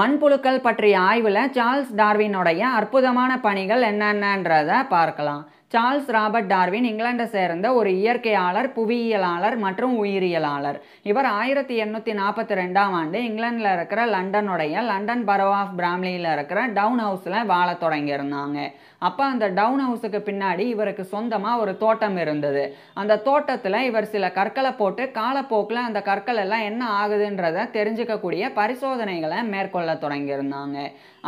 மண்புழுக்கள் பற்றிய ஆய்வில் சார்ல்ஸ் டார்வினுடைய அற்புதமான பணிகள் என்னென்னன்றதை பார்க்கலாம். சார்ல்ஸ் ராபர்ட் டார்வின் இங்கிலாண்டை சேர்ந்த ஒரு இயற்கையாளர், புவியியலாளர் மற்றும் உயிரியலாளர். இவர் 1842ஆம் ஆண்டு இங்கிலாண்டில் இருக்கிற லண்டன் பரோ ஆஃப் பிராம்லியில் இருக்கிற டவுன் ஹவுஸில் வாழ தொடங்கியிருந்தாங்க. அப்போ அந்த டவுன் ஹவுஸுக்கு பின்னாடி இவருக்கு சொந்தமாக ஒரு தோட்டம் இருந்தது. அந்த தோட்டத்தில் இவர் சில கற்களை போட்டு காலப்போக்கில் அந்த கற்கள் எல்லாம் என்ன ஆகுதுன்றதை தெரிஞ்சுக்கக்கூடிய பரிசோதனைகளை மேற்கொள்ள தொடங்கியிருந்தாங்க.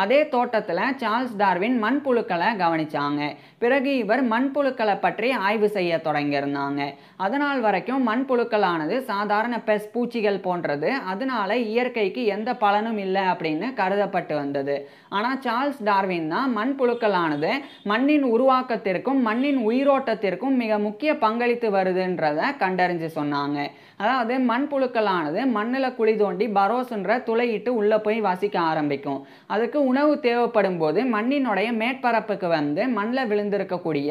அதே தோட்டத்தில் சார்ல்ஸ் டார்வின் மண்புழுக்களை கவனிச்சாங்க. பிறகு இவர் மண்புழுக்களை பற்றி ஆய்வு செய்ய தொடங்கியிருந்தாங்க. அதனால் வரைக்கும் மண்புழுக்களானது சாதாரண பூச்சிகள் போன்றது, அதனால இயற்கைக்கு எந்த பலனும் இல்லை அப்படின்னு கருதப்பட்டு வந்தது. ஆனால் சார்ல்ஸ் டார்வின் தான் மண்புழுக்களானது மண்ணின் உருவாக்கத்திற்கும் மண்ணின் உயிரோட்டத்திற்கும் மிக முக்கிய பங்களித்து வருதுன்றதை கண்டறிஞ்சு சொன்னாங்க. அதாவது மண்புழுக்களானது மண்ணில் குழி தோண்டி பரோஸ்ன்ற துளையிட்டு உள்ளே போய் வசிக்க ஆரம்பிக்கும். அதுக்கு உணவு தேவைப்படும் போது மண்ணினுடைய மேற்பரப்புக்கு மண்ணில் விழுந்திருக்கக்கூடிய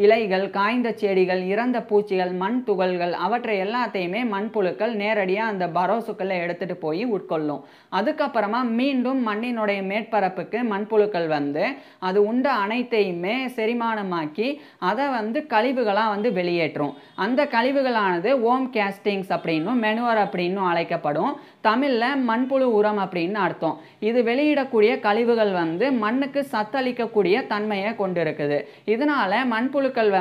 இலைகள், காய்ந்த செடிகள், இறந்த பூச்சிகள், மண் துகள்கள் அவற்றை எல்லாத்தையுமே மண்புழுக்கள் நேரடியாக அந்த பரோஸுக்குள்ளே எடுத்துட்டு போய் உட்கொள்ளும். அதுக்கப்புறமா மீண்டும் மண்ணினுடைய மேற்பரப்புக்கு மண்புழுக்கள் அது உண்ட அனைத்தையுமே செரிமானமாக்கி அதை கழிவுகளாக வெளியேற்றும். அந்த கழிவுகளானது ஓம் கேஸ்டிங்ஸ் அப்படின்னும் மெனுவர் அப்படின்னும் அழைக்கப்படும். தமிழில் மண்புழு உரம் அப்படின்னு அர்த்தம். இது வெளியிடக்கூடிய கழிவுகள் மண்ணுக்கு சத்தளிக்கக்கூடிய தன்மையை கொண்டிருக்குது. இதனால மண்புழுக்கள்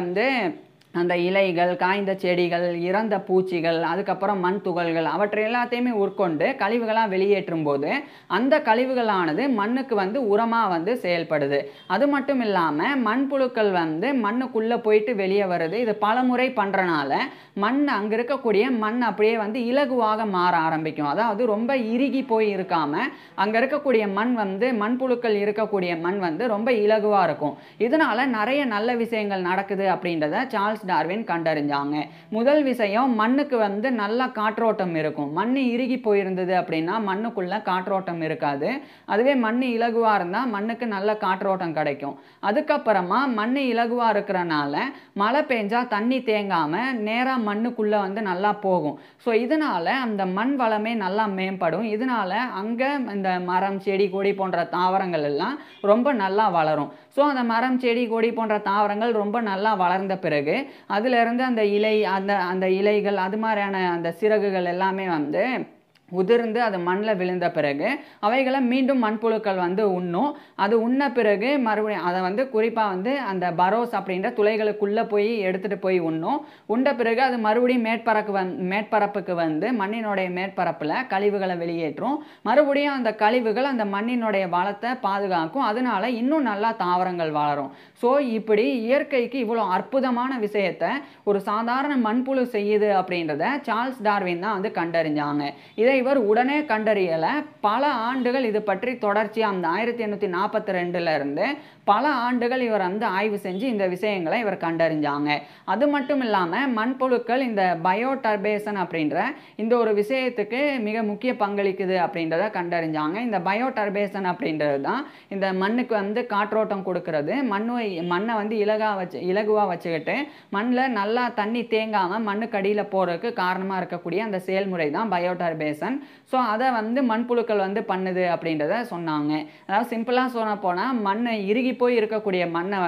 அந்த இலைகள், காய்ந்த செடிகள், இறந்த பூச்சிகள், அதுக்கப்புறம் மண் துகள்கள் அவற்றை எல்லாத்தையுமே உட்கொண்டு கழிவுகளாக வெளியேற்றும் போது அந்த கழிவுகளானது மண்ணுக்கு உரமாக செயல்படுது. அது மட்டும் இல்லாமல் மண்புழுக்கள் மண்ணுக்குள்ளே போயிட்டு வெளியே வருது. இது பல முறை பண்ணுறனால மண் அங்கே இருக்கக்கூடிய மண் அப்படியே இலகுவாக மாற ஆரம்பிக்கும். அதாவது ரொம்ப இறுகி போய் இருக்காமல் அங்கே இருக்கக்கூடிய மண் மண்புழுக்கள் இருக்கக்கூடிய மண் ரொம்ப இலகுவாக இருக்கும். இதனால நிறைய நல்ல விஷயங்கள் நடக்குது அப்படின்றத சார்ல்ஸ் டார்வின் கண்டறிஞ்சாங்க. முதல் விஷயம், மண்ணுக்கு நல்ல காற்றோட்டம் இருக்கும். மண் இறுகி போயிருந்தது அப்படின்னா மண்ணுக்குள்ள காற்றோட்டம் இருக்காது. அதுவே மண் இலகுவா இருந்தா மண்ணுக்கு நல்ல காற்றோட்டம் கிடைக்கும். அதுக்கப்புறமா மண் இலகுவா இருக்கிறனால மழை பெஞ்சா தண்ணி தேங்காம நேரா மண்ணுக்குள்ள நல்லா போகும். ஸோ இதனால அந்த மண் வளமே நல்லா மேம்படும். இதனால அங்க இந்த மரம், செடி, கொடி போன்ற தாவரங்கள் எல்லாம் ரொம்ப நல்லா வளரும். ஸோ அந்த மரம், செடி, கொடி போன்ற தாவரங்கள் ரொம்ப நல்லா வளர்ந்த பிறகு அதிலிருந்து அந்த அந்த இலைகள், அது மாதிரியான அந்த சிறகுகள் எல்லாமே உதிர்ந்து அது மண்ணில் விழுந்த பிறகு அவைகளை மீண்டும் மண்புழுக்கள் உண்ணும். அது உண்ண பிறகு மறுபடியும் அதை குறிப்பாக அந்த பரோஸ் அப்படின்ற துளைகளுக்குள்ளே போய் எடுத்துகிட்டு போய் உண்ணும். உண்ட பிறகு அது மறுபடியும் மேற்பரப்புக்கு மண்ணினுடைய மேற்பரப்பில் கழிவுகளை வெளியேற்றும். மறுபடியும் அந்த கழிவுகள் அந்த மண்ணினுடைய வளத்தை பாதுகாக்கும். அதனால இன்னும் நல்லா தாவரங்கள் வளரும். ஸோ இப்படி இயற்கைக்கு இவ்வளோ அற்புதமான விஷயத்தை ஒரு சாதாரண மண்புழு செய்யுது அப்படின்றத சார்ல்ஸ் டார்வின் தான் கண்டறிஞ்சாங்க. இதை இவர் உடனே கண்டறியலை. பல ஆண்டுகள் இது பற்றி தொடர்ச்சியாக அந்த 1842 இருந்து பல ஆண்டுகள் இவர் ஆய்வு செஞ்சு இந்த விஷயங்களை இவர் கண்டறிஞ்சாங்க. அது மட்டும் இல்லாமல் மண்புழுக்கள் இந்த பயோடர்பேசன் அப்படின்ற இந்த ஒரு விஷயத்துக்கு மிக முக்கிய பங்களிக்குது அப்படின்றத கண்டறிஞ்சாங்க. இந்த பயோடர்பேசன் அப்படின்றது தான் இந்த மண்ணுக்கு காற்றோட்டம் கொடுக்கறது. மண்ணை இலகுவாக வச்சுக்கிட்டு மண்ணில் நல்லா தண்ணி தேங்காமல் மண்ணுக்கு அடியில் போகிறதுக்கு காரணமாக இருக்கக்கூடிய அந்த செயல்முறை தான் பயோடர்பேசன். ஸோ அதை மண்புழுக்கள் பண்ணுது அப்படின்றத சொன்னாங்க. அதாவது சிம்பிளாக சொல்ல போனால் மண் இறுகி போய் இருக்கக்கூடிய மண்ணை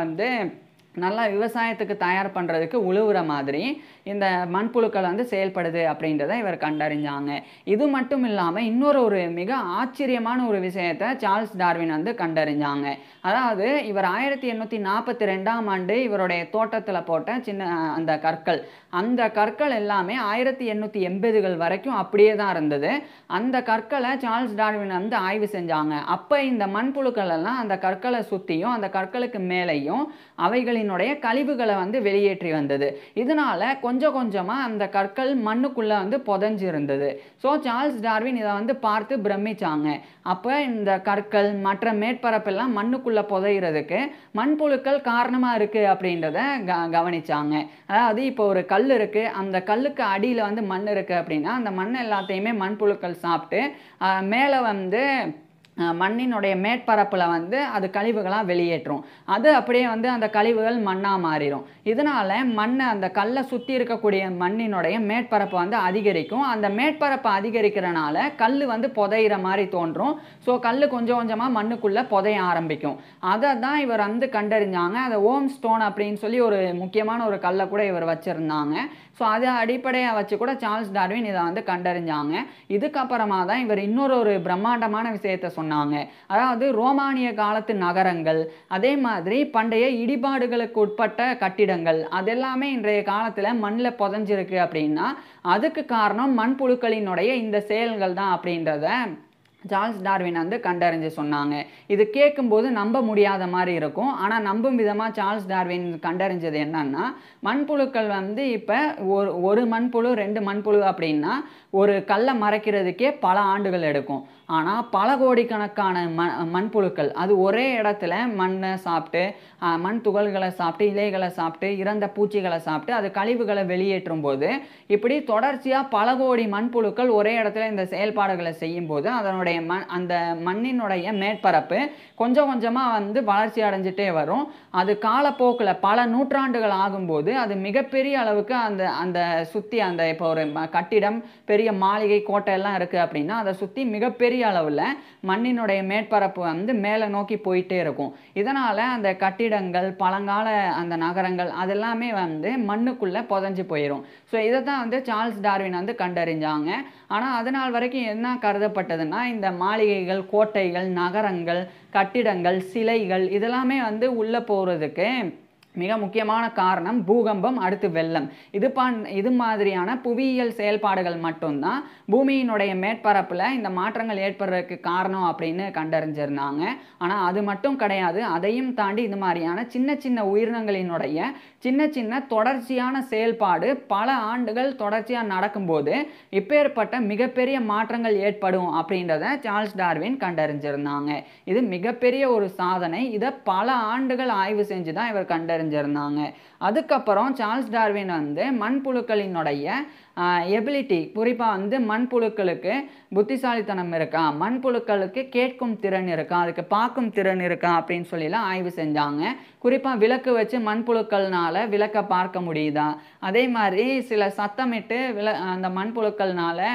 நல்லா விவசாயத்துக்கு தயார் பண்ணுறதுக்கு உழுவுற மாதிரி இந்த மண்புழுக்கள் செயல்படுது அப்படின்றத இவர் கண்டறிஞ்சாங்க. இது மட்டும் இல்லாமல் இன்னொரு மிக ஆச்சரியமான ஒரு விஷயத்தை சார்ல்ஸ் டார்வின் கண்டறிஞ்சாங்க. அதாவது இவர் 1842ஆம் ஆண்டு இவருடைய தோட்டத்தில் போட்ட சின்ன அந்த கற்கள் எல்லாமே 1880கள் வரைக்கும் அப்படியே தான் இருந்தது. அந்த கற்களை சார்ல்ஸ் டார்வின் ஆய்வு செஞ்சாங்க. அப்போ இந்த மண்புழுக்கள் எல்லாம் அந்த கற்களை சுற்றியும் அந்த கற்களுக்கு மேலேயும் அவைகளினுடைய கழிவுகளை வெளியேற்றி வந்தது. இதனால கொஞ்சம் கொஞ்சமாக அந்த கற்கள் மண்ணுக்குள்ளே புதைஞ்சிருந்தது. ஸோ சார்ல்ஸ் டார்வின் இதை பார்த்து பிரமிச்சாங்க. அப்போ இந்த கற்கள் மற்ற மேற்பரப்பெல்லாம் மண்ணுக்குள்ளே புதைகிறதுக்கு மண்புழுக்கள் காரணமாக இருக்குது அப்படின்றத கவனிச்சாங்க. அதாவது இப்போ ஒரு கல் இருக்குது, அந்த கல்லுக்கு அடியில் மண் இருக்குது அப்படின்னா அந்த மண் எல்லாத்தையுமே மண்புழுக்கள் சாப்பிட்டு மேலே மண்ணினுடைய மேற்பரப்பில் வந்து அது கழிவுகளாக வெளியேற்றும். அது அப்படியே வந்து அந்த கழிவுகள் மண்ணாக மாறிடும். இதனால் அந்த கல்லை சுற்றி இருக்கக்கூடிய மண்ணினுடைய மேற்பரப்பு வந்து அதிகரிக்கும். அந்த மேற்பரப்பு அதிகரிக்கிறனால கல் வந்து புதையிற மாதிரி தோன்றும். ஸோ கல் கொஞ்சம் கொஞ்சமாக மண்ணுக்குள்ளே புதைய ஆரம்பிக்கும். அதை தான் இவர் வந்து கண்டறிஞ்சாங்க. அதை ஓம் ஸ்டோன் அப்படின்னு சொல்லி ஒரு முக்கியமான ஒரு கல்லை கூட இவர் வச்சுருந்தாங்க. ஸோ அதை அடிப்படையாக வச்சு கூட சார்ல்ஸ் டார்வின் இதை வந்து கண்டறிஞ்சாங்க. இதுக்கப்புறமா தான் இவர் இன்னொரு பிரம்மாண்டமான விஷயத்தை சொன்னாங்க. அதாவது ரோமானிய காலத்து நகரங்கள், அதே மாதிரி பண்டைய இடிபாடுகளுக்கு உட்பட்ட கட்டிடங்கள் அதெல்லாமே இன்றைய காலத்தில் மண்ணில் புதைஞ்சிருக்கு அப்படின்னா அதுக்கு காரணம் மண்புழுக்களினுடைய இந்த செயல்கள் தான் அப்படின்றத சார்ல்ஸ் டார்வின் வந்து கண்டறிஞ்சு சொன்னாங்க. இது கேட்கும்போது நம்ப முடியாத மாதிரி இருக்கும். ஆனால் நம்பும் விதமாக சார்ல்ஸ் டார்வின் கண்டறிஞ்சது என்னன்னா, மண்புழுக்கள் வந்து இப்போ ஒரு மண்புழு 2 மண்புழு அப்படின்னா ஒரு கல்லை மறைக்கிறதுக்கே பல ஆண்டுகள் எடுக்கும். ஆனால் பல கோடிக்கணக்கான மண்புழுக்கள் அது ஒரே இடத்துல மண்ணை சாப்பிட்டு, மண் துகள்களை சாப்பிட்டு, இலைகளை சாப்பிட்டு, இறந்த பூச்சிகளை சாப்பிட்டு அது கழிவுகளை வெளியேற்றும் போது இப்படி தொடர்ச்சியாக பல கோடி மண்புழுக்கள் ஒரே இடத்துல இந்த செயல்பாடுகளை செய்யும்போது அதனுடைய அந்த மண்ணினுடைய மேற்பரப்பு கொஞ்சம் கொஞ்சமாக வந்து வளர்ச்சி அடைஞ்சிட்டே வரும். அது காலப்போக்கில் பல நூற்றாண்டுகள் ஆகும்போது அது மிகப்பெரிய அளவுக்கு அந்த சுற்றி அந்த இப்போ ஒரு கட்டிடம், பெரிய மாளிகை, கோட்டை எல்லாம் இருக்குது அப்படின்னா அதை சுற்றி மிகப்பெரிய அளவில் மண்ணினுடைய மேற்பரப்பு வந்து மேலே நோக்கி போயிட்டே இருக்கும். இதனால் அந்த கட்டிடங்கள், பழங்கால அந்த நகரங்கள் அதெல்லாமே வந்து மண்ணுக்குள்ளே புதைஞ்சு போயிடும். ஸோ இதை தான் வந்து சார்ல்ஸ் டார்வின் வந்து கண்டறிஞ்சாங்க. ஆனால் அதனால் வரைக்கும் என்ன கருதப்பட்டதுன்னா, இந்த மாளிகைகள், கோட்டைகள், நகரங்கள், கட்டிடங்கள், சிலைகள் இதெல்லாமே வந்து உள்ளே போகிறதுக்கு மிக முக்கியமான காரணம் பூகம்பம், அடுத்து வெள்ளம். இது மாதிரியான புவியியல் செயல்பாடுகள் மட்டும்தான் பூமியினுடைய மேற்பரப்பில் இந்த மாற்றங்கள் ஏற்படுறதுக்கு காரணம் அப்படின்னு கண்டறிஞ்சிருந்தாங்க. ஆனால் அது மட்டும் கிடையாது. அதையும் தாண்டி இது மாதிரியான சின்ன சின்ன உயிரினங்களினுடைய சின்ன சின்ன தொடர்ச்சியான செயல்பாடு பல ஆண்டுகள் தொடர்ச்சியாக நடக்கும்போது இப்பேற்பட்ட மிகப்பெரிய மாற்றங்கள் ஏற்படும் அப்படின்றத சார்ல்ஸ் டார்வின் கண்டறிஞ்சிருந்தாங்க. இது மிகப்பெரிய ஒரு சாதனை. இதை பல ஆண்டுகள் ஆய்வு செஞ்சு தான் இவர் கண்டறிஞ்சிருந்தாங்க. அதுக்கப்புறம் சார்ல்ஸ் டார்வின் வந்து மண்புழுக்களினுடைய எபிலிட்டி, குறிப்பாக வந்து மண்புழுக்களுக்கு புத்திசாலித்தனம் இருக்கா, மண்புழுக்களுக்கு கேட்கும் திறன் இருக்கா, அதுக்கு பார்க்கும் திறன் இருக்கா அப்படின்னு சொல்லிலாம் ஆய்வு செஞ்சாங்க. குறிப்பாக விளக்கு வச்சு மண்புழுக்கள்னால விளக்க பார்க்க முடியுதா, அதே மாதிரி சில சத்தமிட்டு அந்த மண்புழுக்கள்னால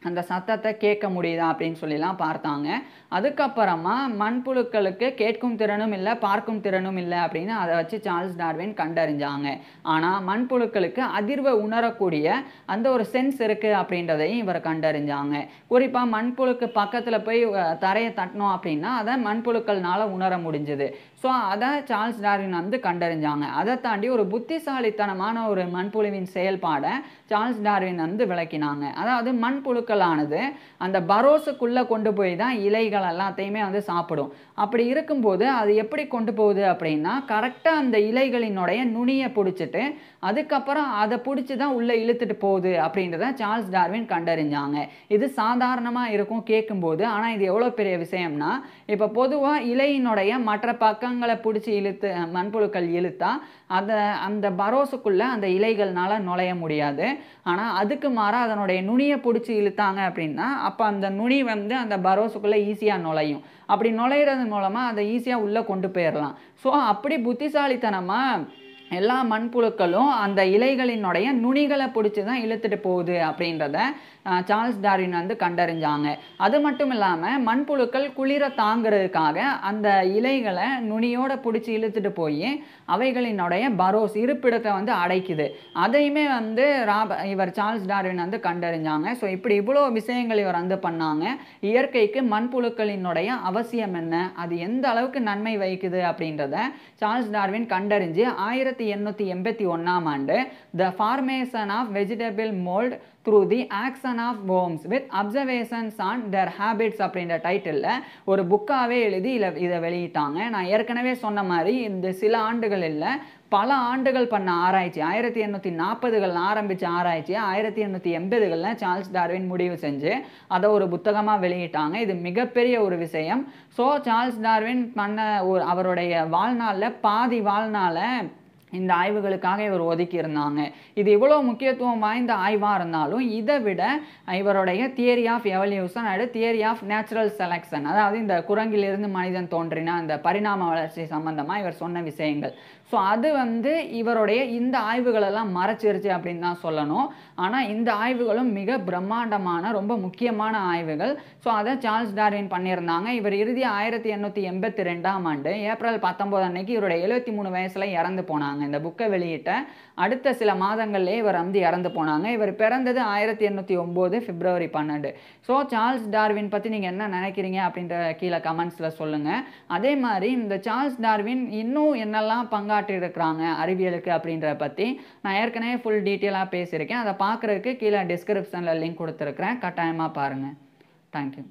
அந்த சத்தத்தை கேட்க முடியுதா அப்படின்னு சொல்லிலாம் பார்த்தாங்க. அதுக்கப்புறமா மண்புழுக்களுக்கு கேட்கும் திறனும் இல்லை, பார்க்கும் திறனும் இல்லை அப்படின்னு அதை வச்சு சார்ல்ஸ் டார்வின் கண்டறிஞ்சாங்க. ஆனால் மண்புழுக்களுக்கு அதிர்வை உணரக்கூடிய அந்த ஒரு சென்ஸ் இருக்குது அப்படின்றதையும் இவர் கண்டறிஞ்சாங்க. குறிப்பாக மண்புழுக்கு பக்கத்தில் போய் தரையை தட்டினோம் அப்படின்னா அதை மண்புழுக்கள்னால உணர முடிஞ்சுது. ஸோ அதை சார்ல்ஸ் டார்வின் வந்து கண்டறிஞ்சாங்க. அதை தாண்டி ஒரு புத்திசாலித்தனமான ஒரு மண்புழுவின் செயல்பாடை சார்ல்ஸ் டார்வின் வந்து விளக்கினாங்க. அதாவது மண்புழுக்களானது அந்த பரோஸுக்குள்ளே கொண்டு போய் தான் இலைகள் எல்லாத்தையுமே வந்து சாப்பிடும். அப்படி இருக்கும்போது அது எப்படி கொண்டு போகுது அப்படின்னா, கரெக்டாக அந்த இலைகளினுடைய நுனியை பிடிச்சிட்டு அதுக்கப்புறம் அதை பிடிச்சி தான் உள்ளே இழுத்துட்டு போகுது அப்படின்றத சார்ல்ஸ் டார்வின் கண்டறிஞ்சாங்க. இது சாதாரணமாக இருக்கும் கேட்கும்போது. ஆனால் இது எவ்வளோ பெரிய விஷயம்னா, இப்போ பொதுவாக இலையினுடைய மற்ற பக்கங்களை பிடிச்சி இழுத்து மண்புழுக்கள் இழுத்தா அந்த பரோஸுக்குள்ளே அந்த இலைகள்னால நுழைய முடியாது. ஆனால் அதுக்கு மாறாக அதனுடைய நுனியை பிடிச்சி இழுத்தாங்க அப்படின்னா அப்போ அந்த நுனி வந்து அந்த பரோஸுக்குள்ளே ஈஸியாக நுழையும். அப்படி நுழையிறது மூலமாக அதை ஈஸியாக உள்ளே கொண்டு போயிடலாம். ஸோ அப்படி புத்திசாலித்தனமாக எல்லா மண்புழுக்களும் அந்த இலைகளினுடைய நுனிகளை பிடிச்சி தான் இழுத்துட்டு போகுது அப்படின்றத சார்ல்ஸ் டார்வின் வந்து கண்டறிஞ்சாங்க. அது மட்டும் இல்லாமல் மண்புழுக்கள் குளிர தாங்கிறதுக்காக அந்த இலைகளை நுனியோட பிடிச்சி இழுத்துட்டு போய் அவைகளினுடைய பரோஸ் இருப்பிடத்தை வந்து அடைக்குது. அதையுமே வந்து இவர் சார்ல்ஸ் டார்வின் வந்து கண்டறிஞ்சாங்க. ஸோ இப்படி இவ்வளோ விஷயங்கள் இவர் வந்து பண்ணாங்க. இயற்கைக்கு மண்புழுக்களினுடைய அவசியம் என்ன, அது எந்த அளவுக்கு நன்மை வைக்குது அப்படின்றத சார்ல்ஸ் டார்வின் கண்டறிஞ்சு 1881ஆம் ஆண்டு the formation of vegetable mould through the action of worms with observations on their habits அப்படின்ற டைட்டிலில் ஒரு புக்காகவே எழுதி இதை வெளியிட்டாங்க. நான் ஏற்கனவே சொன்ன மாதிரி இந்த சில ஆண்டுகள் இல்லை, பல ஆண்டுகள் பண்ண ஆராய்ச்சி, 1840கள் ஆரம்பித்த ஆராய்ச்சி 1880களில் சார்ல்ஸ் டார்வின் முடிவு செஞ்சு அதை ஒரு புத்தகமாக வெளியிட்டாங்க. இது மிகப்பெரிய ஒரு விஷயம். ஸோ சார்ல்ஸ் டார்வின் பண்ண அவருடைய வாழ்நாளில் பாதி வாழ்நாளை இந்த ஆய்வுகளுக்காக இவர் ஒதுக்கியிருந்தாங்க. இது இவ்வளோ முக்கியத்துவம் வாய்ந்த ஆய்வாக இருந்தாலும் இதை விட இவருடைய theory of evolution and theory of natural selection, அதாவது இந்த குரங்கிலிருந்து மனிதன் தோன்றினா அந்த பரிணாம வளர்ச்சி சம்பந்தமாக இவர் சொன்ன விஷயங்கள், ஸோ அது இவருடைய இந்த ஆய்வுகளெல்லாம் மறைச்சிருச்சு அப்படின்னு தான் சொல்லணும். ஆனால் இந்த ஆய்வுகளும் மிக பிரம்மாண்டமான ரொம்ப முக்கியமான ஆய்வுகள். ஸோ அதை சார்ல்ஸ் டார்வின் பண்ணியிருந்தாங்க. இவர் இறுதி 1882ஆம் ஆண்டு ஏப்ரல் 19 அன்னைக்கு இவருடைய 73 வயசில் இறந்து போனாங்க. இந்த புக்கை வெளியிட்ட அடுத்த சில மாதங்கள்லேயே இவர் இறந்து போனாங்க. இவர் பிறந்தது 1809 பிப்ரவரி 12. ஸோ சார்ல்ஸ் டார்வின் பற்றி நீங்கள் என்ன நினைக்கிறீங்க அப்படின்ற கீழே கமெண்ட்ஸில் சொல்லுங்கள். அதே மாதிரி இந்த சார்ல்ஸ் டார்வின் இன்னும் என்னெல்லாம் பங்காற்றி இருக்கிறாங்க அறிவியலுக்கு அப்படின்றத பற்றி நான் ஏற்கனவே ஃபுல் டீட்டெயிலாக பேசியிருக்கேன். அதை பார்க்குறதுக்கு கீழே டிஸ்கிரிப்ஷனில் லிங்க் கொடுத்துருக்குறேன், கட்டாயமாக பாருங்கள். தேங்க்யூ.